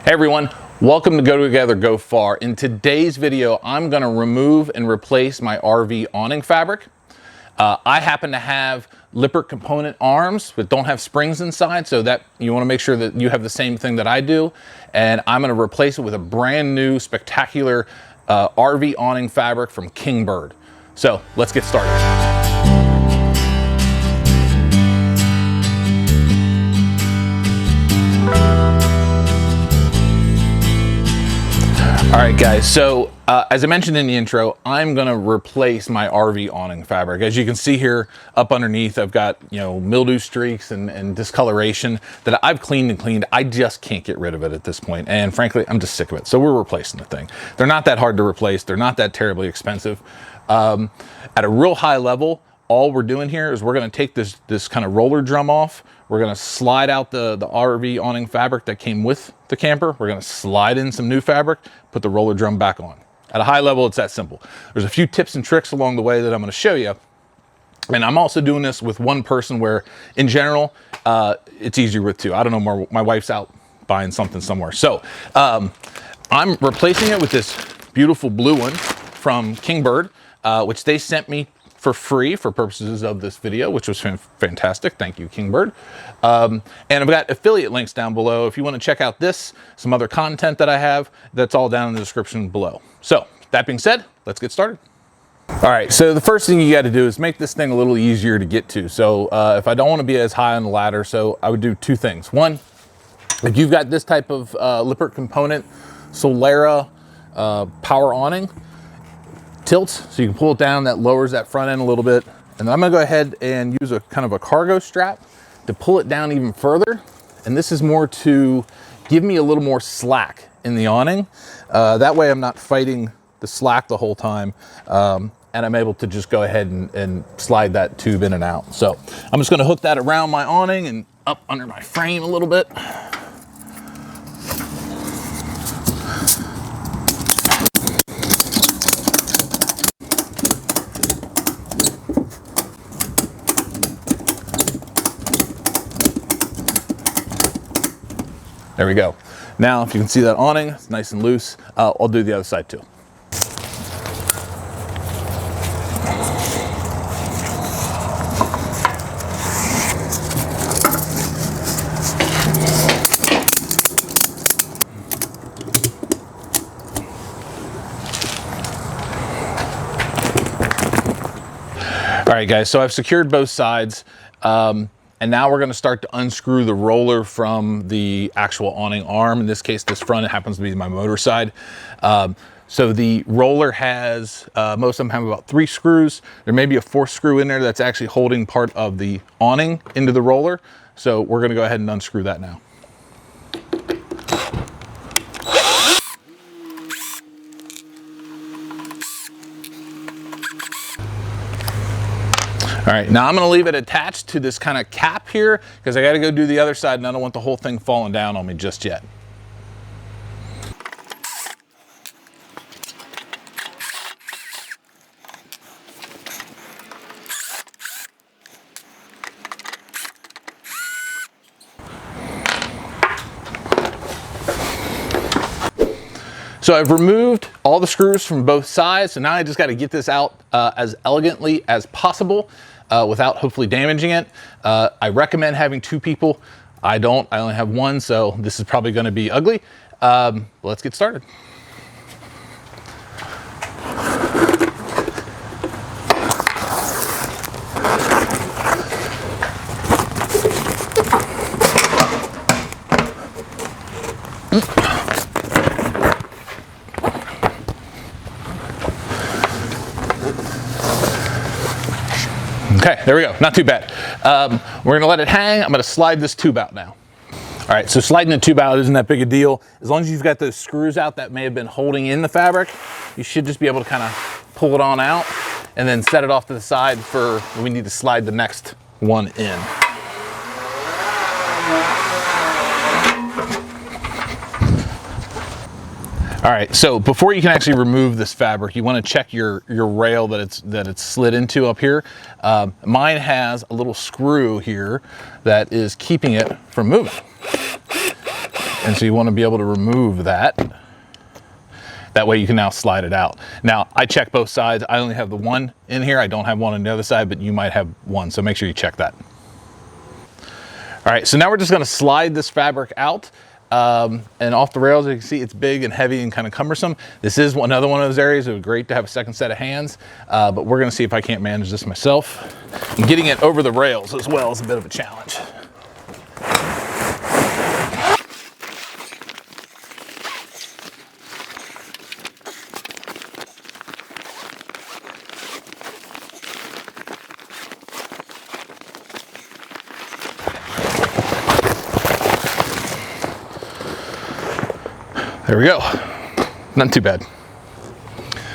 Hey everyone, welcome to Go Together, Go Far. In today's video, I'm going to remove and replace my RV awning fabric. I happen to have Lippert component arms that don't have springs inside, so that you want to make sure that you have the same thing that I do. And I'm going to replace it with a brand new, spectacular RV awning fabric from Kingbird. So let's get started. All right guys, so as I mentioned in the intro, I'm gonna replace my RV awning fabric. As you can see here up underneath, I've got, mildew streaks and discoloration that I've cleaned and cleaned. I just can't get rid of it at this point. And frankly, I'm just sick of it. So we're replacing the thing. They're not that hard to replace. They're not that terribly expensive. At a real high level, all we're doing here is we're gonna take this kind of roller drum off. We're gonna slide out the RV awning fabric that came with the camper. We're gonna slide in some new fabric, put the roller drum back on. At a high level, it's that simple. There's a few tips and tricks along the way that I'm gonna show you. And I'm also doing this with one person where, in general, it's easier with two. I don't know, my wife's out buying something somewhere. So I'm replacing it with this beautiful blue one from Kingbird, which they sent me for free for purposes of this video, which was fantastic. Thank you, Kingbird. And I've got affiliate links down below. If you want to check out this, some other content that I have, that's all down in the description below. So that being said, let's get started. All right, so the first thing you got to do is make this thing a little easier to get to. So if I don't want to be as high on the ladder, so I would do two things. One, if you've got this type of Lippert component, Solera power awning, tilts, so you can pull it down. That lowers that front end a little bit. And then I'm gonna go ahead and use a kind of a cargo strap to pull it down even further. And this is more to give me a little more slack in the awning. That way I'm not fighting the slack the whole time. And I'm able to just go ahead and slide that tube in and out. So I'm just gonna hook that around my awning and up under my frame a little bit. There we go. Now, if you can see that awning, it's nice and loose. I'll do the other side too. All right, guys, so I've secured both sides. And now we're going to start to unscrew the roller from the actual awning arm. In this case, this front, it happens to be my motor side. So the roller has, most of them have about 3 screws. There may be a 4th screw in there that's actually holding part of the awning into the roller. So we're going to go ahead and unscrew that now. All right, now I'm gonna leave it attached to this kind of cap here because I gotta go do the other side and I don't want the whole thing falling down on me just yet. So I've removed all the screws from both sides, so now I just got to get this out as elegantly as possible without hopefully damaging it. I recommend having 2 people. I don't, I only have 1, so this is probably going to be ugly. Let's get started. Okay, there we go, not too bad. We're gonna let it hang. I'm gonna slide this tube out now. All right, so sliding the tube out isn't that big a deal. As long as you've got those screws out that may have been holding in the fabric, you should just be able to kind of pull it on out and then set it off to the side for when we need to slide the next one in. All right, so before you can actually remove this fabric, you want to check your rail that it's slid into up here. Mine has a little screw here that is keeping it from moving. And so you want to be able to remove that. That way you can now slide it out. Now, I check both sides. I only have the one in here. I don't have one on the other side, but you might have one. So make sure you check that. All right, so now we're just gonna slide this fabric out and off the rails. You can see it's big and heavy and kind of cumbersome. This is another one of those areas. It would be great to have a second set of hands, but we're gonna see if I can't manage this myself. And getting it over the rails as well is a bit of a challenge. There we go, not too bad.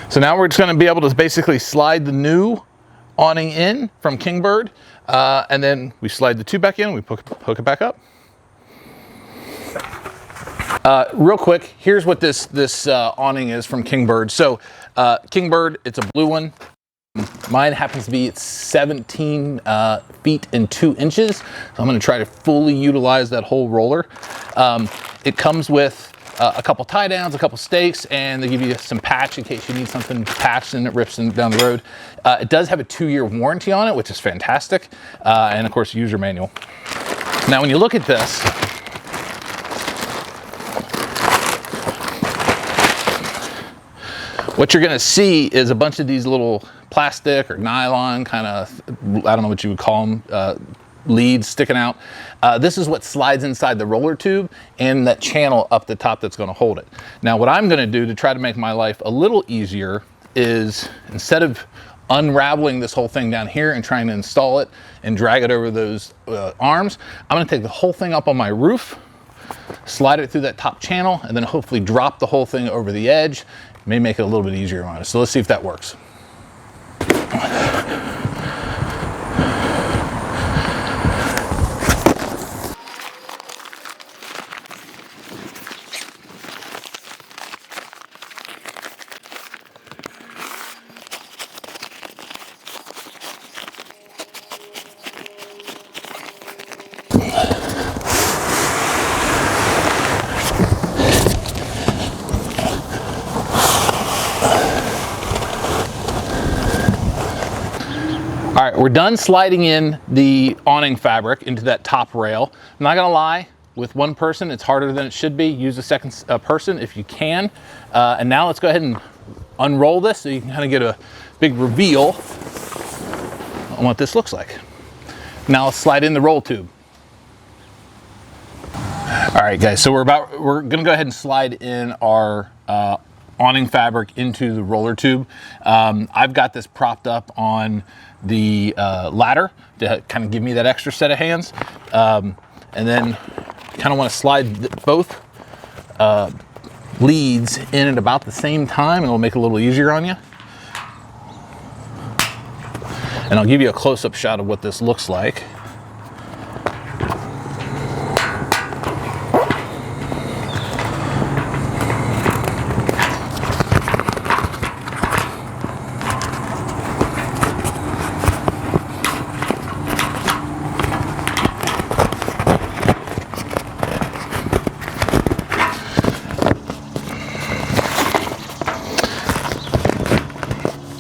So now we're just gonna be able to basically slide the new awning in from Kingbird, and then we slide the two back in, we hook it back up. Real quick, here's what this awning is from Kingbird. So Kingbird, it's a blue one. Mine happens to be 17 feet and 2 inches. So I'm gonna try to fully utilize that whole roller. It comes with a couple tie downs, a couple stakes, and they give you some patch in case you need something patched and it rips down the road. It does have a 2-year warranty on it, which is fantastic. And of course, user manual. Now, when you look at this, what you're gonna see is a bunch of these little plastic or nylon kind of, I don't know what you would call them, leads sticking out. This is what slides inside the roller tube and that channel up the top that's gonna hold it. Now, what I'm gonna do to try to make my life a little easier is, instead of unraveling this whole thing down here and trying to install it and drag it over those arms, I'm gonna take the whole thing up on my roof, slide it through that top channel, and then hopefully drop the whole thing over the edge. May make it a little bit easier on us. So let's see if that works. All right, we're done sliding in the awning fabric into that top rail. I'm not gonna lie, with one person, it's harder than it should be. Use a second person if you can. And now let's go ahead and unroll this so you can kind of get a big reveal on what this looks like. Now let's slide in the roll tube. All right, guys, so we're gonna go ahead and slide in our awning fabric into the roller tube. I've got this propped up on the ladder to kind of give me that extra set of hands. And then kind of want to slide both leads in at about the same time, and it'll make it a little easier on you. And I'll give you a close-up shot of what this looks like.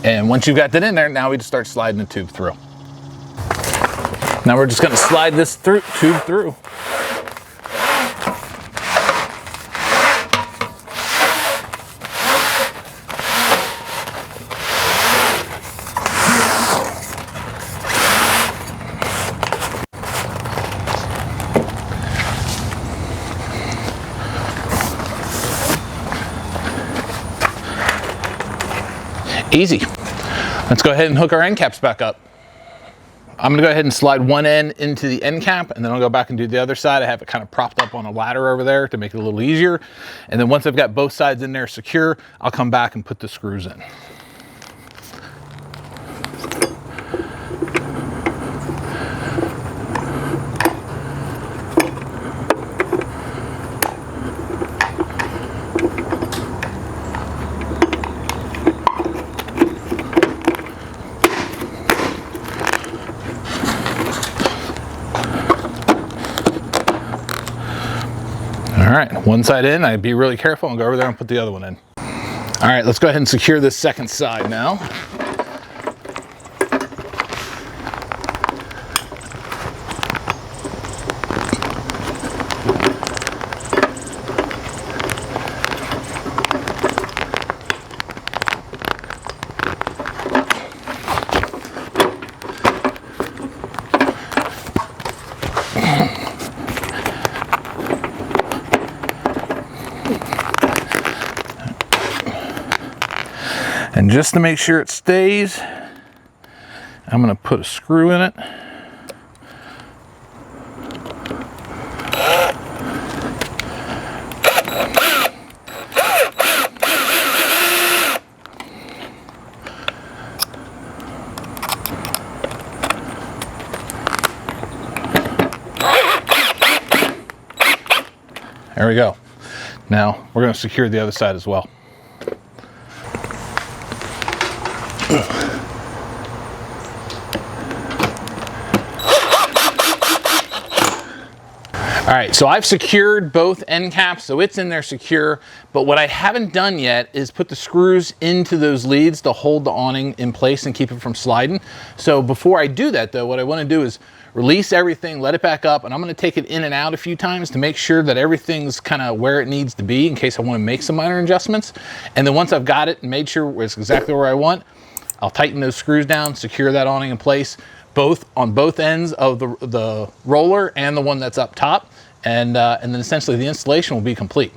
And once you've got that in there, now we just start sliding the tube through. Now we're just gonna slide this tube through. Easy. Let's go ahead and hook our end caps back up. I'm gonna go ahead and slide one end into the end cap, and then I'll go back and do the other side. I have it kind of propped up on a ladder over there to make it a little easier. And then once I've got both sides in there secure, I'll come back and put the screws in. All right, one side in. I'd be really careful and go over there and put the other one in. All right, let's go ahead and secure this second side now. And just to make sure it stays, I'm going to put a screw in it. There we go. Now we're going to secure the other side as well. All right, so I've secured both end caps, so it's in there secure, but what I haven't done yet is put the screws into those leads to hold the awning in place and keep it from sliding. So before I do that though, what I want to do is release everything, let it back up, and I'm going to take it in and out a few times to make sure that everything's kind of where it needs to be in case I want to make some minor adjustments. And then once I've got it and made sure it's exactly where I want, I'll tighten those screws down, secure that awning in place, both on both ends of the roller and the one that's up top, and then essentially the installation will be complete.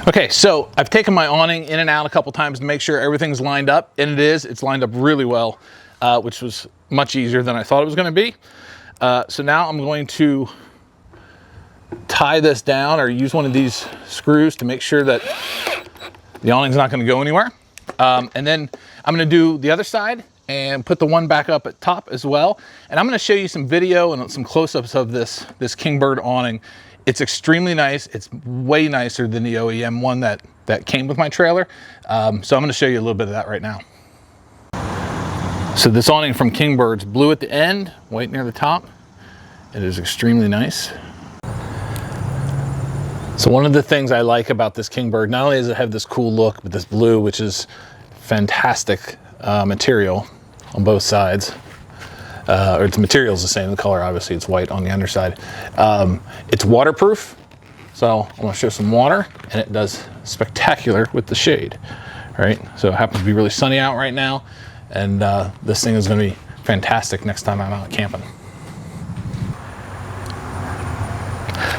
Okay, so I've taken my awning in and out a couple times to make sure everything's lined up, and it's lined up really well, which was much easier than I thought it was going to be. So now I'm going to tie this down or use one of these screws to make sure that the awning's not going to go anywhere. And then I'm going to do the other side and put the one back up at top as well. And I'm going to show you some video and some close-ups of this Kingbird awning. It's extremely nice. It's way nicer than the OEM one that came with my trailer. So I'm going to show you a little bit of that right now. So this awning from Kingbird's blue at the end, white near the top. It is extremely nice. So one of the things I like about this Kingbird, not only does it have this cool look, but this blue, which is fantastic material on both sides. Or its material is the same, the color obviously it's white on the underside. It's waterproof, so I'm going to show some water, and it does spectacular with the shade. All right, so it happens to be really sunny out right now, and this thing is going to be fantastic next time I'm out camping.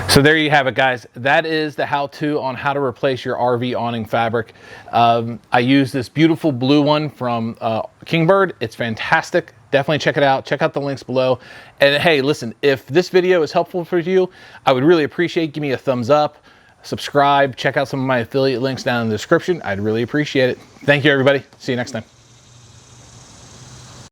So there you have it, guys. That is the how-to on how to replace your RV awning fabric. I use this beautiful blue one from Kingbird. It's fantastic. Definitely check it out. Check out the links below. And hey, listen, if this video is helpful for you, I would really appreciate, give me a thumbs up, subscribe, check out some of my affiliate links down in the description. I'd really appreciate it. Thank you, everybody. See you next time.